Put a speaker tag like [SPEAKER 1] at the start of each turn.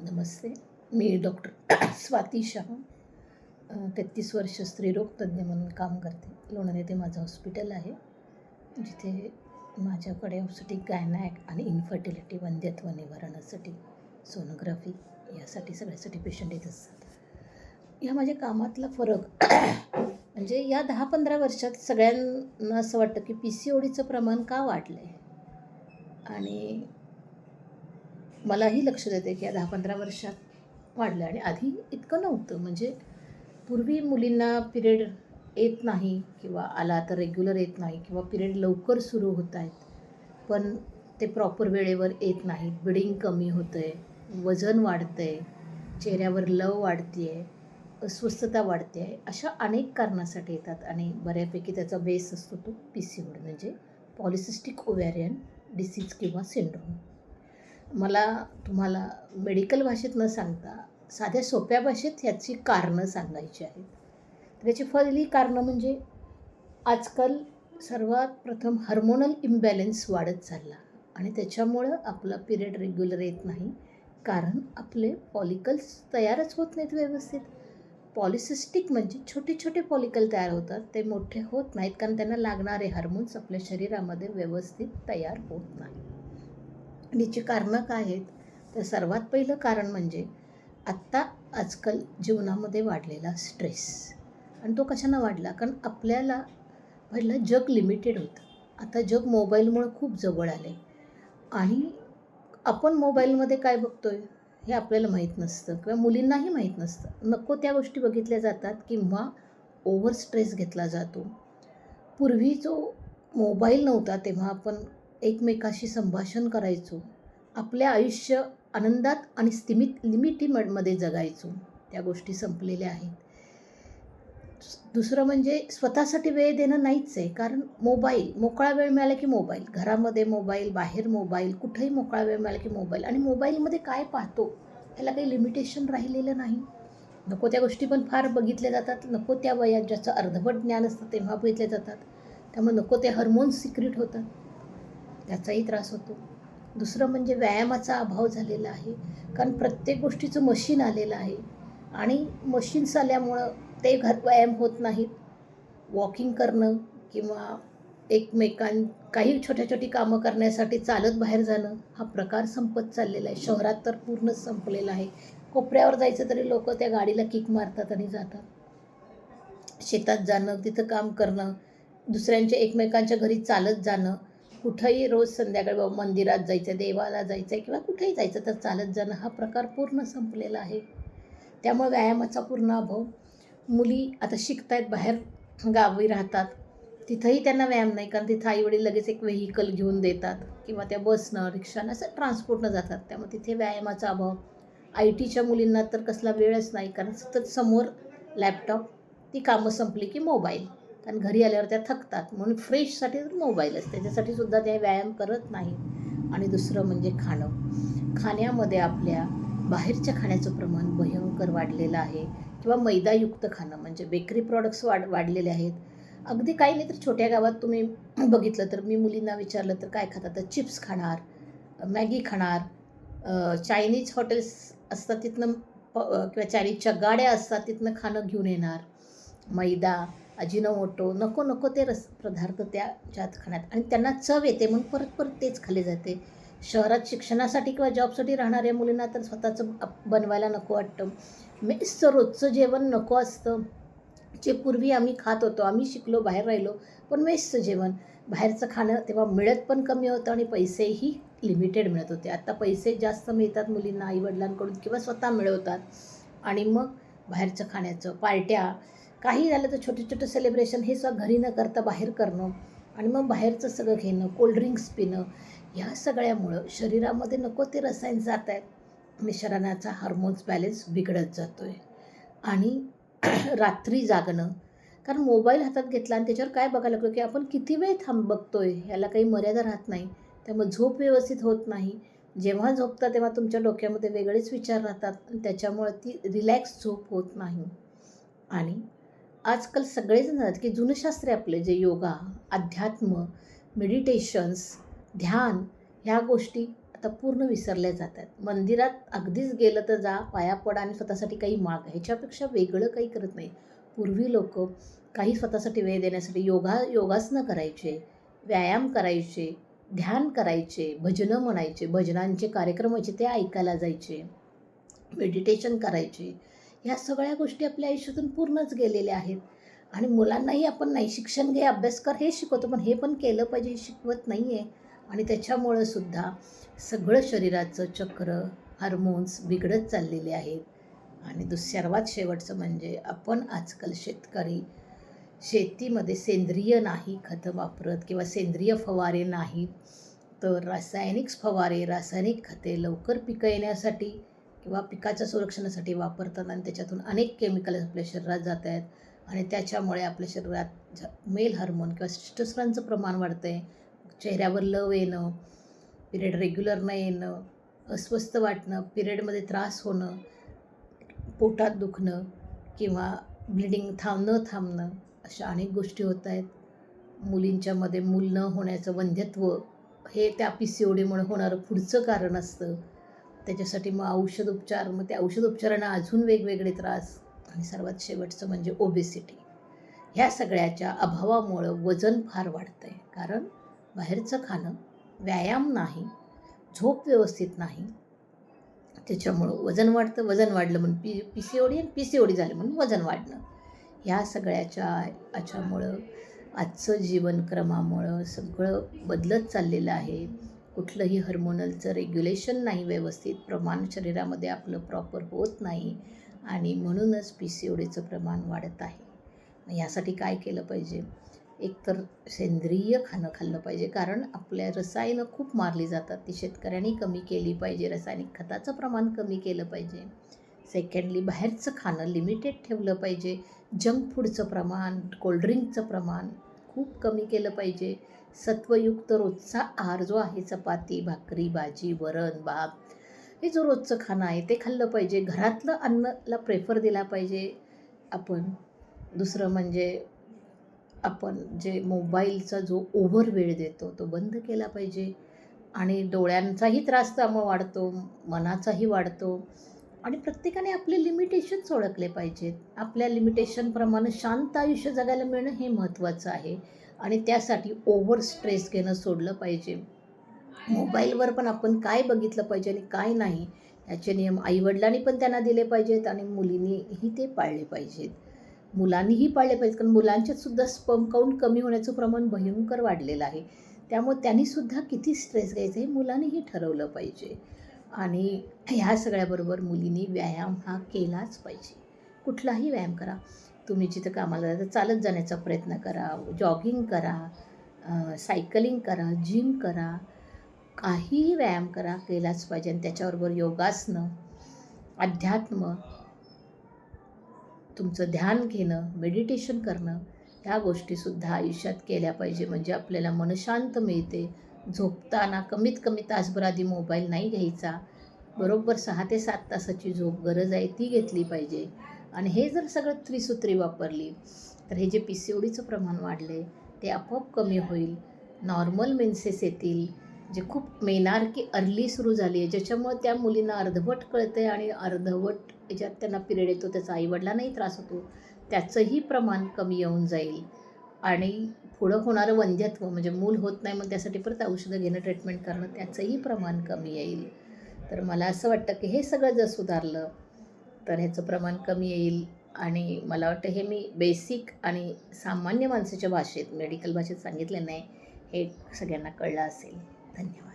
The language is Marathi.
[SPEAKER 1] नमस्ते. मी डॉक्टर स्वाती शाह 33 वर्ष स्त्रीरोग तज्ज्ञ म्हणून काम करते. लोणंद येथे माझं हॉस्पिटल आहे, जिथे माझ्याकडे ऑब्स्टेटिक, गायनॅक आणि इन्फर्टिलिटी, वंध्यत्व निवारणासाठी, सोनोग्राफी यासाठी सगळ्यासाठी पेशंट येत असतात. या माझ्या कामातला फरक म्हणजे या 10-15 वर्षात सगळ्यांना असं वाटतं की PCODचं प्रमाण का वाढलं आहे, आणि मलाही लक्ष देते की या 10-15 वर्षात वाढलं. आणि आधी इतकं नव्हतं. म्हणजे पूर्वी मुलींना पिरियड येत नाही, किंवा आला तर रेग्युलर येत नाही, किंवा पिरियड लवकर सुरू होत आहेत पण ते प्रॉपर वेळेवर येत नाहीत, ब्लिडिंग कमी होतं आहे, वजन वाढतं आहे, चेहऱ्यावर लव वाढते आहे, अस्वस्थता वाढते आहे, अशा अनेक कारणासाठी येतात. आणि बऱ्यापैकी त्याचा बेस असतो तो PCOD, म्हणजे पॉलिसिस्टिक ओव्हॅरियन डिसीज किंवा सिंड्रोम. मला तुम्हाला मेडिकल भाषेत न सांगता साध्या सोप्या भाषेत ह्याची कारणं सांगायची आहेत. तर याची पहिली कारणं म्हणजे आजकाल सर्वात प्रथम हार्मोनल इम्बॅलन्स वाढत चालला, आणि त्याच्यामुळं आपला पिरियड रेग्युलर येत नाही, कारण आपले फॉलिकल्स तयारच होत नाहीत व्यवस्थित. पॉलिसिस्टिक म्हणजे छोटे छोटे फॉलिकल तयार होतात, ते मोठे होत नाहीत कारण त्यांना लागणारे हार्मोन्स आपल्या शरीरामध्ये व्यवस्थित तयार होत नाही. आणि याची कारणं काय आहेत? तर सर्वात पहिलं कारण म्हणजे आत्ता आजकाल जीवनामध्ये वाढलेला स्ट्रेस. आणि तो कशानं वाढला? कारण आपल्याला पहिलं जग लिमिटेड होतं, आता जग मोबाईलमुळं खूप जवळ आलं आहे, आणि आपण मोबाईलमध्ये काय बघतो आहे हे आपल्याला माहीत नसतं, किंवा मुलींनाही माहीत नसतं. नको त्या गोष्टी बघितल्या जातात, किंवा ओव्हर स्ट्रेस घेतला जातो. पूर्वी जो मोबाईल नव्हता तेव्हा आपण एकमेकाशी संभाषण करायचो, आपले आयुष्य आनंदात आणि लिमिटमध्ये जगायचो. त्या गोष्टी संपलेल्या आहेत. दुसरं म्हणजे स्वतःसाठी वेळ देणं नाहीच आहे, कारण मोबाईल, मोकळा वेळ मिळाला की मोबाईल, घरामध्ये मोबाईल, बाहेर मोबाईल, कुठेही मोकळा वेळ मिळाला की मोबाईल. आणि मोबाईलमध्ये काय पाहतो ह्याला काही लिमिटेशन राहिलेलं नाही. नको त्या गोष्टी पण फार बघितल्या जातात, नको त्या वयात ज्याचं अर्धवट ज्ञान असतं तेव्हा बघितल्या जातात, त्यामुळे नको ते हार्मोन्स सिक्रेट होतात, त्याचाही त्रास होतो. दुसरं म्हणजे व्यायामाचा अभाव झालेला आहे, कारण प्रत्येक गोष्टीचं मशीन आलेलं आहे, आणि मशीन्स आल्यामुळं ते व्यायाम होत नाहीत. वॉकिंग करणं, किंवा काही छोट्या छोटी कामं करण्यासाठी चालत बाहेर जाणं, हा प्रकार संपत चाललेला आहे. शहरात तर पूर्णच संपलेला आहे. कोपऱ्यावर जायचं तरी लोक त्या गाडीला किक मारतात आणि जातात. शेतात जाणं, तिथं काम करणं, दुसऱ्यांच्या एकमेकांच्या घरी चालत जाणं, कुठंही रोज संध्याकाळी बाबा मंदिरात जायचं, देवाला जायचं आहे, किंवा कुठेही जायचं तर चालत जाणं, हा प्रकार पूर्ण संपलेला आहे. त्यामुळे व्यायामाचा पूर्ण अभाव. मुली आता शिकत आहेत, बाहेर गावी राहतात, तिथंही त्यांना व्यायाम नाही, कारण तिथं आईवडील लगेच एक व्हेकल घेऊन देतात, किंवा त्या बसनं, रिक्षानं, असं ट्रान्सपोर्टनं जातात, त्यामुळे तिथे व्यायामाचा अभाव. ITच्या मुलींना तर कसला वेळच नाही, कारण सतत समोर लॅपटॉप, ती कामं संपली की मोबाईल, कारण घरी आल्यावर त्या थकतात, म्हणून फ्रेशसाठी तर मोबाईलच, त्याच्यासाठी सुद्धा त्या व्यायाम करत नाही. आणि दुसरं म्हणजे खाण्यामध्ये आपल्या बाहेरच्या खाण्याचं प्रमाण भयंकर वाढलेलं आहे, किंवा मैदायुक्त खाणं, म्हणजे बेकरी प्रॉडक्ट्स वाढलेले आहेत. अगदी काही नाही तर छोट्या गावात तुम्ही बघितलं तर, मी मुलींना विचारलं तर काय खातात, तर चिप्स खाणार, मॅगी खाणार, चायनीज हॉटेल्स असतात तिथनं किंवा चायनीजच्या गाड्या असतात तिथनं खाणं घेऊन येणार, मैदा, अजिनोमोटो, नको नको ते पदार्थ त्याच्यात खाण्यात, आणि त्यांना चव येते म्हणून परत परत तेच खाल्ले जाते. शहरात शिक्षणासाठी किंवा जॉबसाठी राहणाऱ्या मुलींना तर स्वतःचं बनवायला नको वाटतं. मेसचं रोजचं जेवण नको असतं, जे पूर्वी आम्ही खात होतो, आम्ही शिकलो, बाहेर राहिलो, पण मेसचं जेवण, बाहेरचं खाणं तेव्हा मिळत पण कमी होतं, आणि पैसेही लिमिटेड मिळत होते. आता पैसे जास्त मिळतात मुलींना आईवडिलांकडून, किंवा स्वतः मिळवतात, आणि मग बाहेरचं खाण्याचं, पार्ट्या, काही झालं तर छोटे छोटे सेलिब्रेशन हे सुद्धा घरी न करता बाहेर करणं, आणि मग बाहेरचं सगळं घेणं, कोल्ड्रिंक्स पिणं, ह्या सगळ्यामुळं शरीरामध्ये नको ते रसायन जात आहेत, आणि शरीराचा हार्मोन्स बॅलन्स बिघडत जातो आहे. आणि रात्री जागणं, कारण मोबाईल हातात घेतला आणि त्याच्यावर काय बघायला लागलो की आपण किती वेळ बघतो आहे, ह्याला काही मर्यादा राहत नाही, त्यामुळे झोप व्यवस्थित होत नाही. जेव्हा झोपता तेव्हा तुमच्या डोक्यामध्ये वेगळेच विचार राहतात, आणि त्याच्यामुळे ती रिलॅक्स झोप होत नाही. आणि आजकाल सगळेजण आहेत की जुनशास्त्रे आपले जे योगा, अध्यात्म, मेडिटेशन्स, ध्यान, ह्या गोष्टी आता पूर्ण विसरल्या जातात. मंदिरात अगदीच गेलं तर जा, पाया पडा आणि स्वतःसाठी काही माग. ह्याच्यापेक्षा वेगळं काही करत नाही. पूर्वी लोकं काही स्वतःसाठी वेळ देण्यासाठी योगासनं करायचे, व्यायाम करायचे, ध्यान करायचे, भजनं म्हणायचे, भजनांचे कार्यक्रम व्हायचे ते ऐकायला जायचे, मेडिटेशन करायचे. ह्या सगळ्या गोष्टी आपल्या आयुष्यातून पूर्णच गेलेल्या आहेत. आणि मुलांनाही आपण नाही शिक्षण घे, अभ्यास कर हे शिकवतो, पण हे पण केलं पाहिजे हे शिकवत नाही आहे. आणि त्याच्यामुळं सुद्धा सगळं शरीराचं चक्र, हार्मोन्स बिघडत चाललेले आहेत. आणि सर्वात शेवटचं म्हणजे आपण आजकाल शेतकरी शेतीमध्ये सेंद्रिय नाही खतं वापरत किंवा सेंद्रिय फवारे नाहीत, तर रासायनिक फवारे, रासायनिक खते लवकर पिकं येण्यासाठी किंवा पिकाच्या संरक्षणासाठी वापरतात आणि त्याच्यातून अनेक केमिकल आपल्या शरीरात जात आहेत. आणि त्याच्यामुळे आपल्या शरीरात मेल हार्मोन किंवा टेस्टोस्टेरोनचं प्रमाण वाढतं आहे. चेहऱ्यावर लव येणं, पिरियड रेग्युलर न येणं, अस्वस्थ वाटणं, पिरियडमध्ये त्रास होणं, पोटात दुखणं किंवा ब्लिडिंग न थांबणं, अशा अनेक गोष्टी होत आहेत. मुलींच्यामध्ये मूल न होण्याचं वंध्यत्व हे त्या PCODमुळे होणारं पुढचं कारण असतं. त्याच्यासाठी मग औषधोपचार, मग त्या औषधोपचारांना अजून वेगवेगळे त्रास. आणि सर्वात शेवटचं म्हणजे ओबेसिटी. ह्या सगळ्याच्या अभावामुळं वजन फार वाढतं आहे. कारण बाहेरचं खाणं, व्यायाम नाही, झोप व्यवस्थित नाही, त्याच्यामुळं वजन वाढतं. वजन वाढलं म्हणून PCOD आणि PCOD झालं म्हणून वजन वाढणं. ह्या सगळ्याच्या याच्यामुळं आजचं जीवनक्रमामुळं सगळं बदलत चाललेलं आहे. कुठलंही हार्मोनलचं रेग्युलेशन नाही, व्यवस्थित प्रमाण शरीरामध्ये आपलं प्रॉपर होत नाही आणि म्हणूनच PCODचं प्रमाण वाढत आहे. मग यासाठी काय केलं पाहिजे? एकतर सेंद्रिय खाणं खाल्लं पाहिजे, कारण आपल्या रसायनं खूप मारली जातात, ती शेतकऱ्यांनी कमी केली पाहिजे. रासायनिक खताचं प्रमाण कमी केलं पाहिजे. सेकंडली बाहेरचं खाणं लिमिटेड ठेवलं पाहिजे. जंक फूडचं प्रमाण, कोल्ड्रिंकचं प्रमाण खूप कमी केलं पाहिजे. सत्वयुक्त रोजचा आहार जो आहे, चपाती, भाकरी, भाजी, वरण, भात, हे जो रोजचं खाणं आहे ते खाल्लं पाहिजे. घरातलं अन्नाला प्रेफर दिला पाहिजे आपण. दुसरं म्हणजे आपण जे मोबाईलचा जो ओव्हर वेळ देतो तो बंद केला पाहिजे. आणि डोळ्यांचाही त्रास त्यामुळे वाढतो, मनाचाही वाढतो. आणि प्रत्येकाने आपले लिमिटेशन्स ओळखले पाहिजेत. आपल्या लिमिटेशनप्रमाणे शांत आयुष्य जगायला मिळणं हे महत्त्वाचं आहे. आणि त्यासाठी ओव्हर स्ट्रेस घेणं सोडलं पाहिजे. मोबाईलवर पण आपण काय बघितलं पाहिजे आणि काय नाही याचे नियम आईवडिलांनी पण त्यांना दिले पाहिजेत आणि मुलींनीही ते पाळले पाहिजेत. मुलांनीही पाळले पाहिजेत, कारण मुलांच्यातसुद्धा स्पर्म काउंट कमी होण्याचं प्रमाण भयंकर वाढलेलं आहे. त्यामुळे त्यांनीसुद्धा किती स्ट्रेस घ्यायचं हे मुलांनीही ठरवलं पाहिजे. आणि ह्या सगळ्याबरोबर मुलींनी व्यायाम हा केलाच पाहिजे. कुठलाही व्यायाम करा. तुम्ही जिथं कामाला जाता चालत जाण्याचा प्रयत्न करा, जॉगिंग करा, सायकलिंग करा, जिम करा, काहीही व्यायाम करा, केलाच पाहिजे. आणि त्याच्याबरोबर योगासनं, अध्यात्म, तुमचं ध्यान घेणं, मेडिटेशन करणं, ह्या गोष्टीसुद्धा आयुष्यात केल्या पाहिजे. म्हणजे आपल्याला मनशांत मिळते. झोपताना कमीत कमी तासभर आधी मोबाईल नाही घ्यायचा. बरोबर 6 ते 7 तासाची झोप गरज आहे ती घेतली पाहिजे. आणि हे जर सगळं त्रिसूत्री वापरली तर हे जे PCODचं प्रमाण वाढले ते आपोआप कमी होईल. नॉर्मल मेन्सेस येतील. जे खूप मेनार्की अर्ली सुरू झाली आहे, ज्याच्यामुळे त्या मुलींना अर्धवट कळते आणि अर्धवट याच्यात त्यांना पिरियड येतो, त्याचा आईवडिलांनाही त्रास होतो, त्याचंही प्रमाण कमी येऊन जाईल. आणि पुढं होणारं वंध्यत्व म्हणजे मूल होत नाही, मग त्यासाठी परत औषधं घेणं, ट्रीटमेंट करणं, त्याचंही प्रमाण कमी येईल. तर मला असं वाटतं की हे सगळं जर सुधारलं तर ह्याचं प्रमाण कमी येईल. आणि मला वाटतं हे मी बेसिक आणि सामान्य माणसाच्या भाषेत, मेडिकल भाषेत सांगितलं नाही, हे सगळ्यांना कळलं असेल. धन्यवाद.